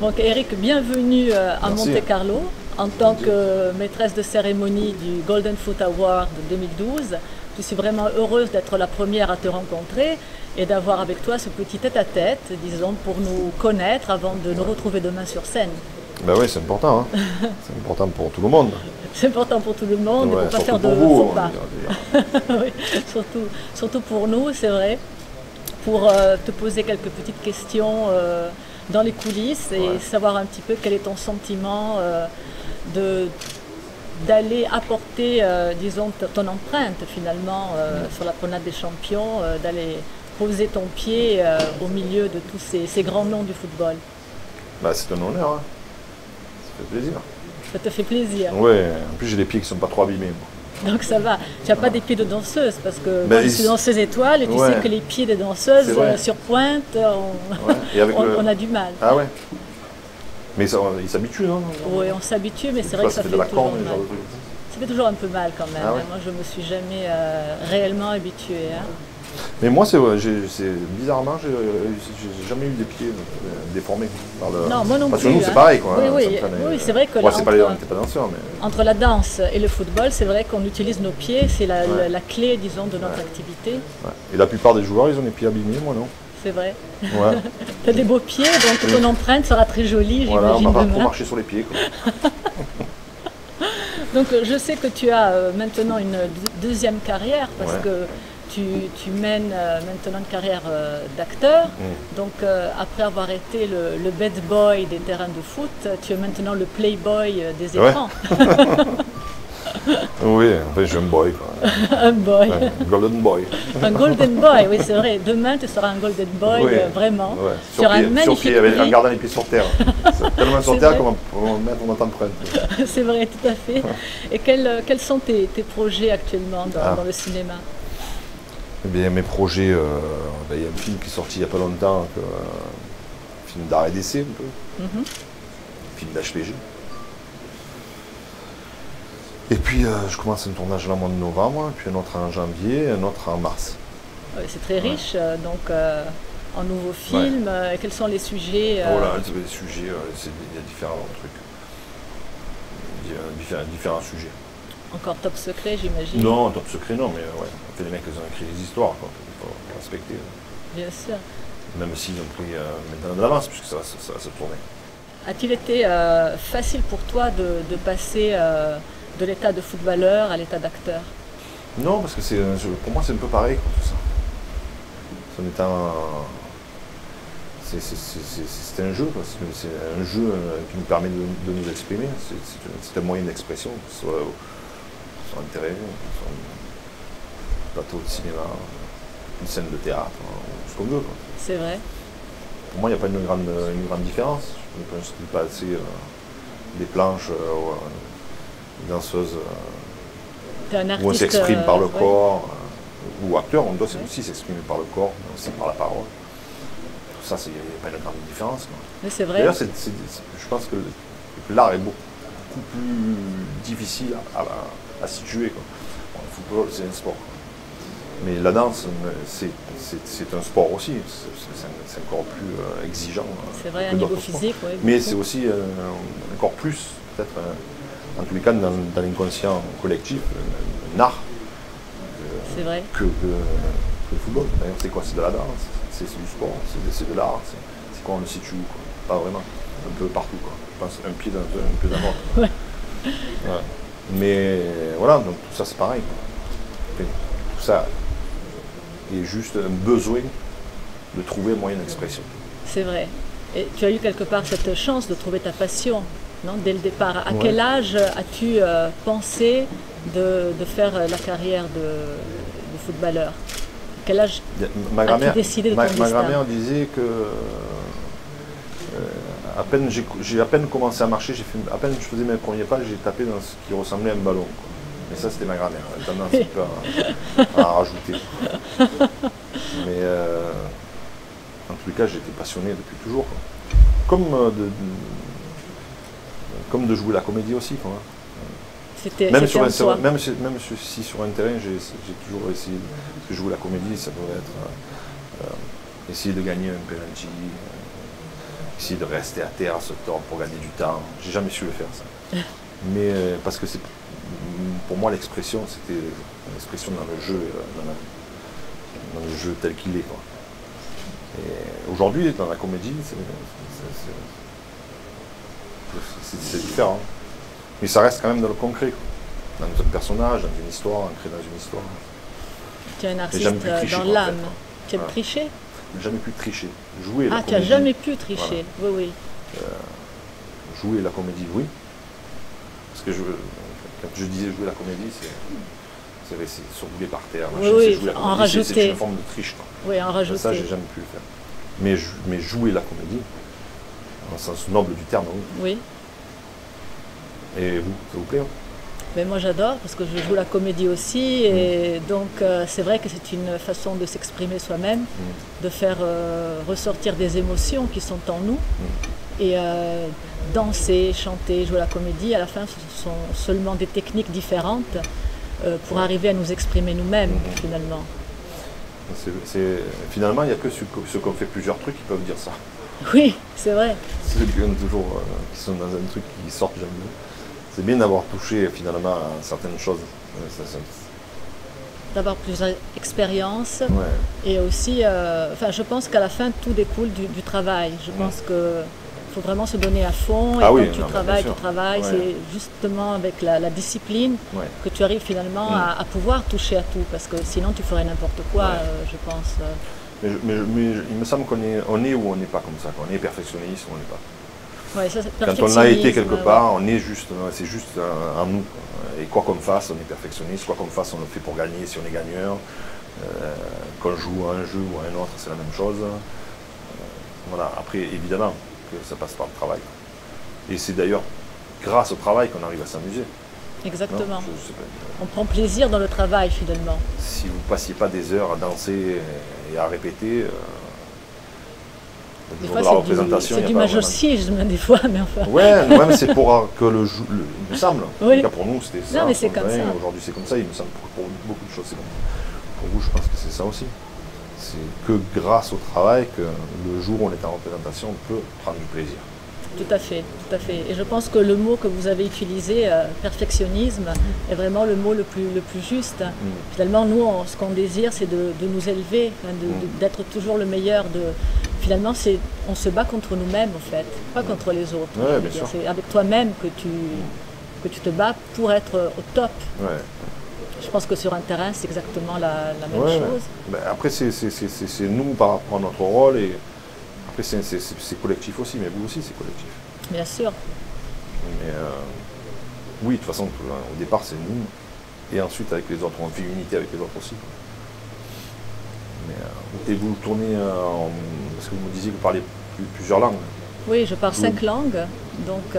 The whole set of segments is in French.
Donc Eric, bienvenue à Merci. Monte Carlo en tant que maîtresse de cérémonie du Golden Foot Award 2012. Je suis vraiment heureuse d'être la première à te rencontrer et d'avoir avec toi ce petit tête-à-tête, disons, pour nous connaître avant de nous retrouver demain sur scène. Ben oui, c'est important. Hein. C'est important pour tout le monde. C'est important pour tout le monde, Ouais, et pour pas faire surtout de pour vous, faux pas. Oui, surtout pour nous, c'est vrai. Pour te poser quelques petites questions dans les coulisses et savoir un petit peu quel est ton sentiment d'aller apporter, disons, ton empreinte finalement sur la promenade des champions, d'aller poser ton pied au milieu de tous ces grands noms du football. Bah, c'est un honneur. Hein. Ça fait plaisir. Ça te fait plaisir. Oui, en plus j'ai des pieds qui ne sont pas trop abîmés. Moi. Donc ça va. Tu n'as pas des pieds de danseuse parce que Ben, moi, je suis danseuse étoile et tu sais que les pieds des danseuses sur pointe, on a du mal. Ah ouais. Mais ils s'habituent, non? Oui, on s'habitue, mais c'est vrai que ça fait toujours mal. Ça fait toujours un peu mal quand même. Ah ouais. Moi, je me suis jamais réellement habituée. Hein. Mais moi, c'est bizarrement, j'ai jamais eu des pieds déformés. Par le... Non, moi non Parce plus. que nous, c'est pareil. Quoi, oui, c'est vrai que on n'était pas danseur, mais... entre la danse et le football, c'est vrai qu'on utilise nos pieds. C'est la clé, disons, de notre activité. Ouais. Et la plupart des joueurs, ils ont les pieds abîmés, moi non. C'est vrai. Ouais. Tu as des beaux pieds, donc ton empreinte sera très jolie, voilà, j'imagine. On va pas trop marcher sur les pieds. Quoi. Donc je sais que tu as maintenant une deuxième carrière parce que tu mènes maintenant une carrière d'acteur. Donc après avoir été le bad boy des terrains de foot, tu es maintenant le playboy des écrans. Oui, en fait, je suis un boy. Quoi. Un boy. Un golden boy. Un golden boy, oui c'est vrai. Demain tu seras un golden boy, vraiment. Ouais. Sur pied, en gardant les pieds sur terre. Tellement sur terre qu'on va mettre notre empreinte. C'est vrai, tout à fait. Et quels sont tes projets actuellement dans le cinéma? Eh bien, mes projets, il y a un film qui est sorti il n'y a pas longtemps, un film d'art et d'essai un peu, un film d'HPG. Et puis je commence un tournage là au mois de novembre, puis un autre en janvier, un autre en mars. Ouais, c'est très riche, donc en nouveaux films, quels sont les sujets Voilà, les sujets, il y a différents trucs, différents sujets. Encore Top Secret, j'imagine? Non, Top Secret non, mais les mecs ils ont écrit des histoires, quoi. Il faut respecter. Bien sûr. Même s'ils ont pris maintenant de l'avance, puisque ça va se tourner. A-t-il été facile pour toi de passer de l'état de footballeur à l'état d'acteur? Non, parce que pour moi c'est un peu pareil, quoi, tout ça. C'est un jeu, c'est un jeu qui nous permet de nous exprimer. C'est un moyen d'expression, soit sur un terrain, sur un plateau de cinéma, une scène de théâtre, ce qu'on veut. C'est vrai. Pour moi, il n'y a pas une grande différence. Je pense qu'il pas assez des planches des danseuses où on s'exprime par le corps, ou acteur, on doit aussi s'exprimer par le corps, mais aussi par la parole. Tout ça, il n'y a pas une grande différence. Mais c'est vrai. D'ailleurs, je pense que l'art est beaucoup plus difficile à situer. Quoi. Bon, le football, c'est un sport. Mais la danse, c'est un sport aussi. C'est encore plus exigeant. C'est vrai, à niveau physique, oui. Mais c'est aussi encore plus, peut-être, en tous les cas, dans l'inconscient collectif, un art que le football. D'ailleurs, c'est quoi? C'est de la danse, c'est du sport, c'est de l'art. C'est quoi, on le situe où, quoi. Pas vraiment. Un peu partout, quoi. Je pense un pied dans l'autre. Ouais. Mais voilà, donc tout ça c'est pareil. Quoi. Tout ça est juste un besoin de trouver un moyen d'expression. C'est vrai. Et tu as eu quelque part cette chance de trouver ta passion, non, dès le départ. À quel âge as-tu pensé de faire la carrière de footballeur? À quel âge as-tu décidé de ton destin? Ma grand-mère disait que j'ai à peine commencé à marcher, à peine je faisais mes premiers pas, j'ai tapé dans ce qui ressemblait à un ballon. Quoi. Mais ça, c'était ma grand-mère. Elle a tendance un peu à en rajouter. Mais en tout cas, j'étais passionné depuis toujours. Quoi. Comme de jouer la comédie aussi. Quoi. Même si sur un terrain, j'ai toujours essayé, parce que jouer la comédie, ça doit être essayer de gagner un penalty, essayer de rester à terre, à se tordre pour gagner du temps. J'ai jamais su le faire, ça. Mais parce que pour moi, l'expression, c'était l'expression dans le jeu tel qu'il est, quoi. Et aujourd'hui, dans la comédie, c'est différent. Mais ça reste quand même dans le concret, quoi. Dans un personnage, dans une histoire, ancré dans une histoire. Tu es un artiste dans l'âme. Tu aimes tricher? Je n'ai jamais pu tricher. Jouer la comédie. Tu n'as jamais pu tricher, voilà. Oui, oui. Jouer la comédie, oui. Parce que quand je disais jouer la comédie, c'est rester se rouler par terre. Oui, jouer la en comédie, rajouter. C'est une forme de triche, quoi. Oui, en rajouter. Ça, j'ai jamais pu le faire. Mais jouer la comédie, dans le sens noble du terme, oui. Oui. Et vous, ça vous plaît, hein? Mais moi j'adore parce que je joue la comédie aussi et donc c'est vrai que c'est une façon de s'exprimer soi-même, de faire ressortir des émotions qui sont en nous et danser, chanter, jouer la comédie, à la fin ce sont seulement des techniques différentes pour arriver à nous exprimer nous-mêmes finalement. Finalement, il n'y a que ceux qui ont fait plusieurs trucs qui peuvent dire ça. Oui, c'est vrai. Ceux qui sont dans un truc qui sortent jamais. C'est bien d'avoir touché finalement à certaines choses. D'avoir plusieurs expériences. Ouais. Et aussi, je pense qu'à la fin, tout découle du travail. Je pense qu'il faut vraiment se donner à fond. Et quand tu travailles, ouais. C'est justement avec la discipline que tu arrives finalement à pouvoir toucher à tout. Parce que sinon, tu ferais n'importe quoi, je pense. Mais il me semble qu'on est ou on n'est pas comme ça. On est perfectionniste ou on n'est pas. Ouais, ça, quand on a été quelque part, c'est juste en nous. Et quoi qu'on fasse, on est perfectionniste. Quoi qu'on fasse, on le fait pour gagner si on est gagneur. Qu'on joue à un jeu ou à un autre, c'est la même chose. Voilà. Après, évidemment, que ça passe par le travail. Et c'est d'ailleurs grâce au travail qu'on arrive à s'amuser. Exactement. On prend plaisir dans le travail finalement. Si vous ne passiez pas des heures à danser et à répéter, des fois, c'est du majorcisme, des fois, mais enfin. Ouais, mais c'est pour que il me semble. En tout cas, pour nous, c'était ça. Non, mais c'est comme ça. Aujourd'hui, c'est comme ça. Il me semble pour beaucoup de choses, c'est comme ça. Pour vous, je pense que c'est ça aussi. C'est que grâce au travail que le jour où on est en représentation, on peut prendre du plaisir. Tout à fait, tout à fait. Et je pense que le mot que vous avez utilisé, perfectionnisme, est vraiment le mot le plus juste. Finalement, nous, ce qu'on désire, c'est de nous élever, d'être toujours le meilleur. Finalement, on se bat contre nous-mêmes, en fait, pas contre les autres. Ouais, c'est avec toi-même que tu te bats pour être au top. Ouais. Je pense que sur un terrain, c'est exactement la même chose. Ben, après, c'est nous par rapport à notre rôle. Et après, c'est collectif aussi, mais vous aussi, c'est collectif. Bien sûr. Mais oui, de toute façon, au départ, c'est nous. Et ensuite, avec les autres, on fait unité avec les autres aussi. Mais, et vous tournez parce que vous me disiez que vous parlez plusieurs langues. Oui, je parle 5 langues. Donc,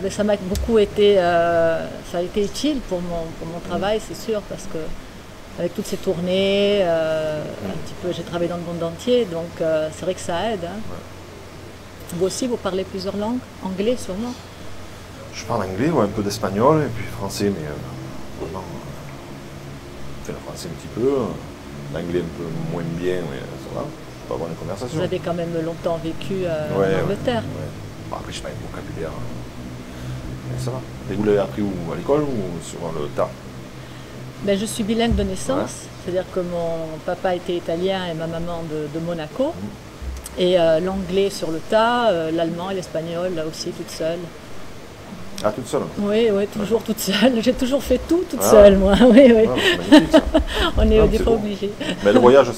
mais ça m'a beaucoup été, ça a été utile pour mon travail, c'est sûr, parce que avec toutes ces tournées, un petit peu, j'ai travaillé dans le monde entier, donc c'est vrai que ça aide. Hein. Vous aussi, vous parlez plusieurs langues? Anglais, sûrement? Je parle anglais, un peu d'espagnol, et puis français, mais vraiment, le français un petit peu, l'anglais un peu moins bien, mais ça va, je peux avoir une conversation. Vous avez quand même longtemps vécu en Angleterre. Bon, après, je n'ai pas un vocabulaire, mais ça va. Et vous l'avez appris où? À l'école ou sur le tas? Ben, je suis bilingue de naissance, c'est-à-dire que mon papa était italien et ma maman de Monaco. Et l'anglais sur le tas, l'allemand et l'espagnol, là aussi, toute seule. Ah, toute seule? Oui, toujours toute seule. J'ai toujours fait tout toute seule, moi. Oui. Ah, c'est magnifique, ça. On n'est des fois obligés. Mais le voyage, ça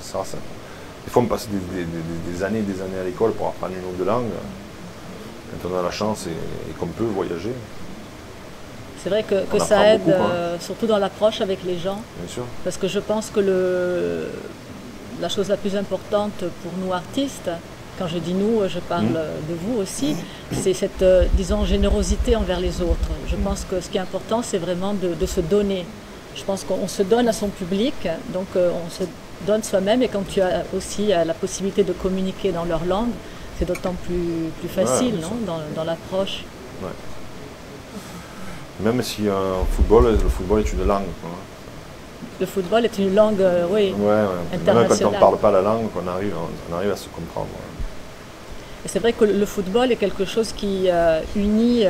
sera ça. Des fois, on passe des années à l'école pour apprendre une autre langue. Quand on a la chance et qu'on peut voyager. C'est vrai que ça aide, beaucoup, surtout dans l'approche avec les gens. Bien sûr. Parce que je pense que la chose la plus importante pour nous artistes, quand je dis nous, je parle de vous aussi, c'est cette, disons, générosité envers les autres. Je pense que ce qui est important, c'est vraiment de se donner. Je pense qu'on se donne à son public, donc on se donne soi-même, et quand tu as aussi la possibilité de communiquer dans leur langue, c'est d'autant plus facile, non, dans l'approche. Ouais. Même si le football est une langue. Quoi. Le football est une langue, internationale. Même quand on ne parle pas la langue, on arrive à se comprendre. Et c'est vrai que le football est quelque chose qui unit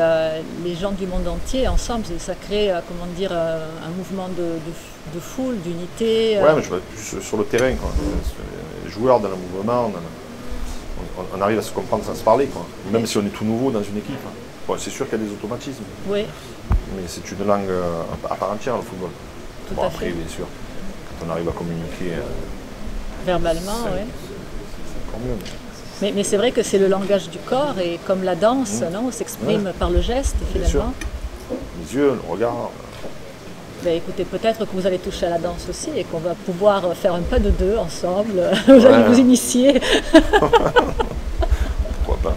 les gens du monde entier ensemble. Ça crée, comment dire, un mouvement de foule, d'unité. Ouais, mais je vois plus sur le terrain, quoi. Les joueurs dans le mouvement, on arrive à se comprendre sans se parler, quoi. Même si on est tout nouveau dans une équipe. Bon, c'est sûr qu'il y a des automatismes. Oui. Mais c'est une langue à part entière, le football. Tout bon, à après, fait. bien sûr, quand on arrive à communiquer verbalement, oui. C'est encore mieux. Mais c'est vrai que c'est le langage du corps, et comme la danse, non, on s'exprime par le geste, bien sûr. finalement. Les yeux, le regard. Ben, écoutez, peut-être que vous allez toucher à la danse aussi et qu'on va pouvoir faire un pas de deux ensemble. Vous allez vous initier. Pourquoi pas.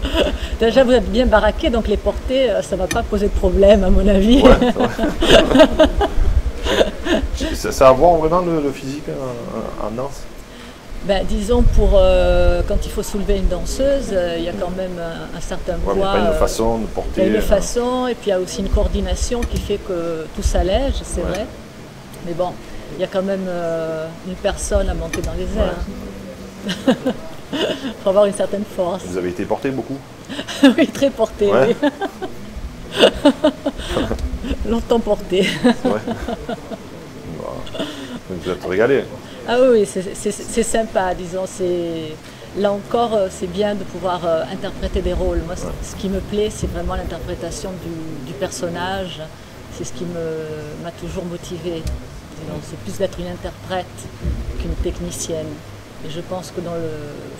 Déjà, vous êtes bien baraqué, donc les portées, ça ne va pas poser de problème, à mon avis. Ouais, ça a à voir vraiment le physique en danse? Ben, disons, pour quand il faut soulever une danseuse, il y a quand même un certain poids. Il n'y a pas une façon de porter. Il y a une façon, et puis il y a aussi une coordination qui fait que tout s'allège, c'est vrai. Mais bon, il y a quand même une personne à monter dans les airs. Il faut avoir une certaine force. Vous avez été porté beaucoup? Oui, très porté, oui. Longtemps porté. Ouais. Vous êtes régalé. Ah oui, c'est sympa, disons. Là encore, c'est bien de pouvoir interpréter des rôles. Moi, ce qui me plaît, c'est vraiment l'interprétation du personnage. C'est ce qui m'a toujours motivée. C'est plus d'être une interprète qu'une technicienne. Et je pense que dans le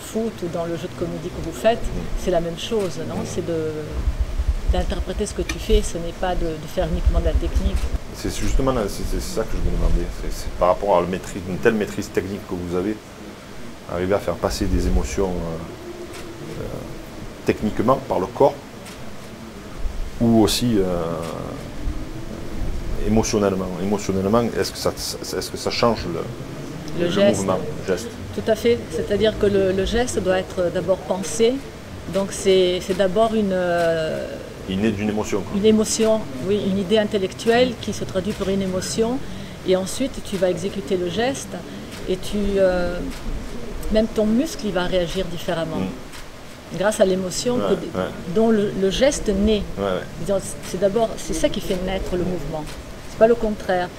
foot ou dans le jeu de comédie que vous faites, c'est la même chose, non? C'est d'interpréter ce que tu fais, ce n'est pas de faire uniquement de la technique. C'est justement c'est ça que je me demandais. C'est par rapport à une telle maîtrise technique que vous avez, arriver à faire passer des émotions techniquement par le corps, ou aussi émotionnellement. Émotionnellement, est-ce que ça change le mouvement, le geste? Tout à fait. C'est-à-dire que le geste doit être d'abord pensé. Donc c'est d'abord une née d'une émotion. Quoi. Une émotion, oui, une idée intellectuelle qui se traduit par une émotion. Et ensuite, tu vas exécuter le geste et même ton muscle, il va réagir différemment. Grâce à l'émotion dont le geste naît. C'est ça qui fait naître le mouvement. C'est pas le contraire.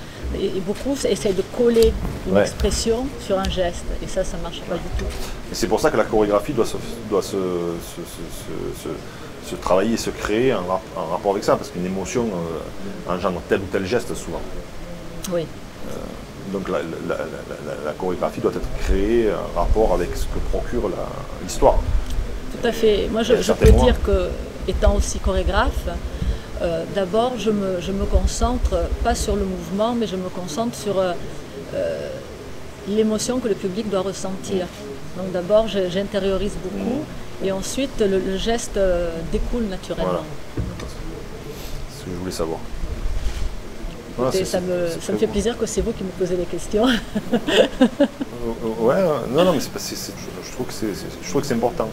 Et beaucoup essayent de coller une expression sur un geste. Et ça ne marche pas du tout. Et c'est pour ça que la chorégraphie doit se travailler, se créer en rapport avec ça. Parce qu'une émotion engendre tel ou tel geste souvent. Oui. Donc la chorégraphie doit être créée en rapport avec ce que procure l'histoire. Tout à fait. Moi, je peux dire que, étant aussi chorégraphe, d'abord, je me concentre, pas sur le mouvement, mais je me concentre sur l'émotion que le public doit ressentir. Donc d'abord, j'intériorise beaucoup, et ensuite, le geste découle naturellement. Voilà. C'est ce que je voulais savoir. Écoutez, ça me fait plaisir que c'est vous qui me posez les questions. Ouais, non, mais je trouve que c'est important.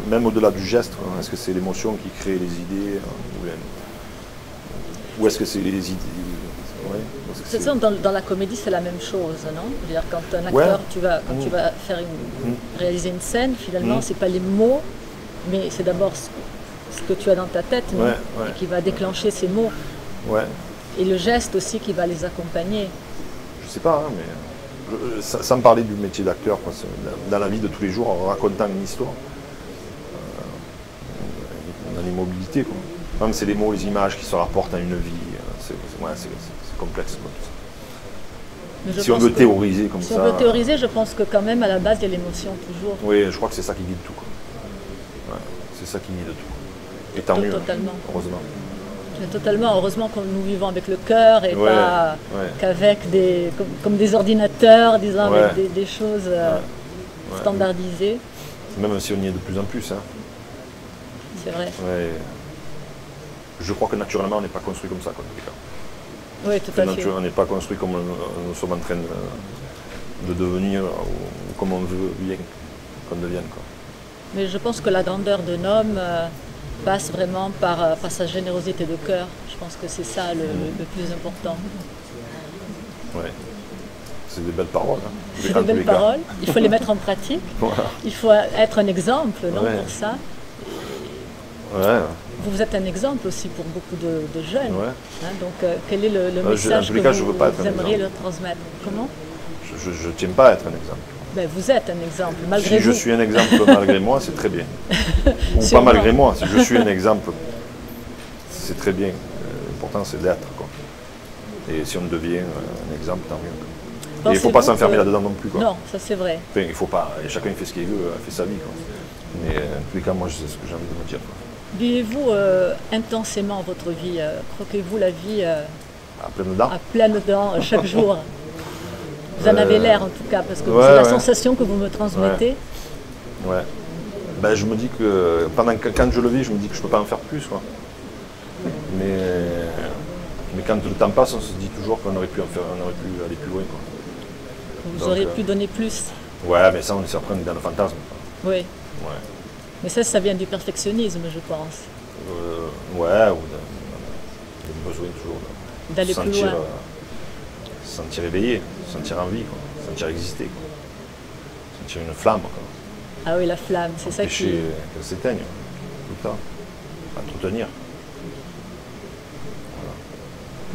Même au-delà du geste, est-ce que c'est l'émotion qui crée les idées ou est-ce que c'est les idées? Dans la comédie, c'est la même chose, non? C'est-à-dire, quand un acteur, tu vas faire réaliser une scène, finalement, c'est pas les mots, mais c'est d'abord ce que tu as dans ta tête, et qui va déclencher ces mots. Ouais. Et le geste aussi qui va les accompagner. Je sais pas, mais sans me parler du métier d'acteur, dans la vie de tous les jours, en racontant une histoire, dans l'immobilité, même c'est les mots, les images qui se rapportent à une vie, c'est complexe. Si on veut théoriser comme ça. Si on veut théoriser, je pense que quand même à la base il y a l'émotion toujours. Oui, je crois que c'est ça qui guide tout. Ouais, c'est ça qui guide tout. Et tant mieux, totalement. Heureusement. Totalement, heureusement que nous vivons avec le cœur et pas qu'avec comme des ordinateurs, disons, avec des choses standardisées. Même si on y est de plus en plus. Hein. C'est vrai. Ouais. Je crois que naturellement, on n'est pas construit comme ça, quoi, en tout cas. Oui, tout à fait. On n'est pas construit comme nous sommes en train de devenir, ou comme on veut bien qu'on devienne. Quoi. Mais je pense que la grandeur d'un homme passe vraiment par sa générosité de cœur. Je pense que c'est ça le plus important. Oui. C'est des belles paroles. Hein. C'est des belles paroles. Il faut les mettre en pratique. Voilà. Il faut être un exemple pour ça. Ouais. Vous êtes un exemple aussi pour beaucoup de jeunes. Ouais. Hein, donc, quel est le message que vous aimeriez leur transmettre? Comment? Je ne tiens pas à être un exemple. Ben, vous êtes un exemple, malgré vous. Si je suis un exemple malgré moi, c'est très bien. Ou pas malgré moi, si je suis un exemple, c'est très bien. L'important, c'est d'être. Et si on devient un exemple, tant mieux. Et il ne faut pas s'enfermer là-dedans non plus. Non, ça c'est vrai. Enfin, il faut pas. Et chacun fait ce qu'il veut, fait sa vie. Mais en tous les cas, moi, je sais ce que j'ai envie de me dire. Vivez-vous intensément votre vie? Croquez-vous la vie à pleines dents? À pleines dents, chaque jour? Vous en avez l'air en tout cas, parce que c'est la sensation que vous me transmettez. Ouais. Ben, je me dis que quand je le vis, je me dis que je ne peux pas en faire plus. Mais quand le temps passe, on se dit toujours qu'on aurait pu aller plus loin. Vous auriez pu donner plus. Ouais, mais ça, on est après dans le fantasme. Oui. Ouais. Mais ça vient du perfectionnisme, je pense. Ouais, ou d'un besoin toujours d'aller plus loin. Se sentir éveillé, se sentir en vie, se sentir exister. Sentir une flamme. Ah oui, la flamme, c'est ça qui... qu'elle s'éteigne, tout le temps. Entretenir.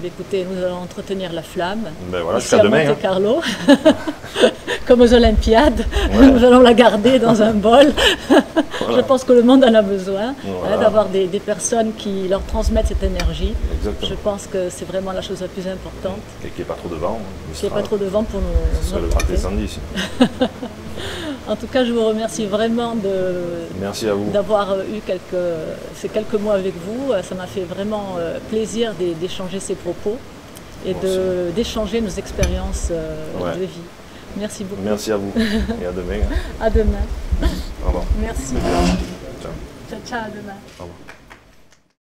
Écoutez, nous allons entretenir la flamme. Ben voilà, jusqu'à demain. Monte Carlo, comme aux Olympiades. Ouais. Nous allons la garder dans un bol. Voilà. Je pense que le monde en a besoin, d'avoir des personnes qui leur transmettent cette énergie. Exactement. Je pense que c'est vraiment la chose la plus importante. Et qu'il n'y ait pas trop de vent. Qu'il n'y ait pas trop de vent pour nous. Ce serait le grand incendie ici. En tout cas, je vous remercie vraiment d'avoir eu ces quelques mois avec vous. Ça m'a fait vraiment plaisir d'échanger ces propos et d'échanger nos expériences de vie. Merci beaucoup. Merci à vous et à demain. À demain. Au revoir. Merci. Ciao. Ciao, ciao, à demain. Au revoir.